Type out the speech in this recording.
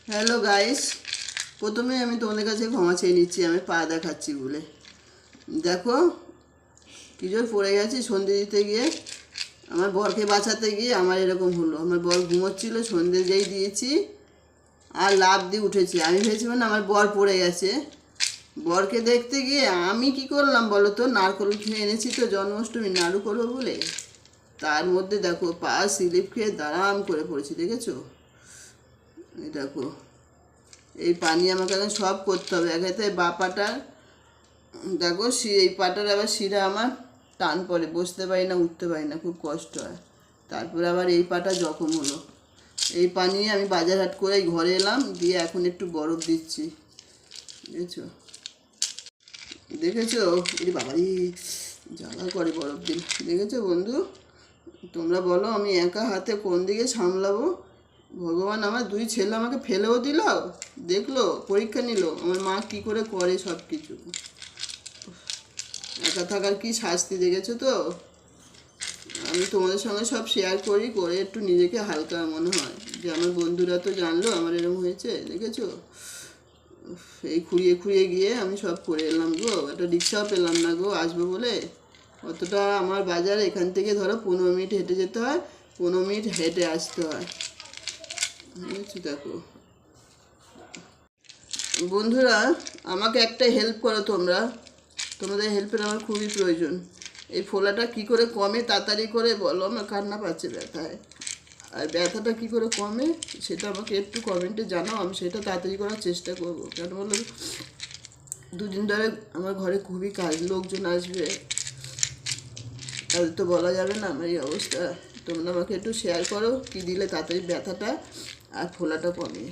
Hello guys, প্রথমে আমি তোমাদের কাছে ক্ষমা চেয়ে নিচ্ছি আমি পা দেখাচ্ছি বলে। দেখো কী জোর পড়ে গেছি সন্ধে দিতে গিয়ে, আমার বরকে বাঁচাতে গিয়ে আমার এরকম হলো। আমার বর ঘুমোচ্ছিল, সন্ধে যেই দিয়েছি আর লাফ দিয়ে উঠেছি। আমি ভেবেছিলাম না আমার বর পড়ে গেছে। বরকে দেখতে গিয়ে আমি কি করলাম বলো তো, নারকোল খেয়ে এনেছি তো জন্মাষ্টমী নাড়ু করবো বলে, তার মধ্যে দেখো পা স্লিপ খেয়ে দাঁড়াম করে পড়েছি, দেখেছো? এই দেখো, এই পানি আমাকে এখন সব করতে হবে। একে বা পাটার দেখো এই পাটার আবার শিরা আমার টান পড়ে, বসতে পারি না, উঠতে পারি না, খুব কষ্ট হয়। তারপরে আবার এই পাটা জখম হলো। এই পানি আমি বাজার হাট করে ঘরে এলাম, দিয়ে এখন একটু বরফ দিচ্ছি, দেখেছো? দেখেছো এটি বাবারই জ্বালা করে বরফ দিন, দেখেছো বন্ধু? তোমরা বলো আমি একা হাতে কোন দিকে সামলাবো? ভগবান, আমার দুই ছেলে আমাকে ফেলেও দিল, দেখলো পরীক্ষা নিল আমার মা কি করে করে সব কিছু। একা থাকার কি শাস্তি, দেখেছো তো? আমি তোমাদের সঙ্গে সব শেয়ার করি, করে একটু নিজেকে হালকা মনে হয় যে আমার বন্ধুরা তো জানলো আমার এরকম হয়েছে, দেখেছো? এই খুঁড়িয়ে খুঁড়িয়ে গিয়ে আমি সব করে এলাম গো, একটা রিক্সাও পেলাম না গো আসবো বলে। অতটা আমার বাজার এখান থেকে ধরো 15 মিনিট হেঁটে যেতে হয়, 15 মিনিট হেঁটে আসতে হয়, বুঝেছো? দেখো বন্ধুরা, আমাকে একটা হেল্প করো তোমরা, তোমাদের হেল্পের আমার খুবই প্রয়োজন। এই ফোলাটা কি করে কমে তাড়াতাড়ি করে বলো, আমার কান্না পাচ্ছে ব্যথায়। আর ব্যথাটা কি করে কমে সেটা আমাকে একটু কমেন্টে জানাও, আমি সেটা তাড়াতাড়ি করার চেষ্টা করবো। কেন বলো, দুদিন ধরে আমার ঘরে খুবই কাজ, লোকজন আসবে, তাদের তো বলা যাবে না আমার এই অবস্থা। তোমরা আমাকে একটু শেয়ার করো কী দিলে তাড়াতাড়ি ব্যথাটা আর ফোলাটা কমে।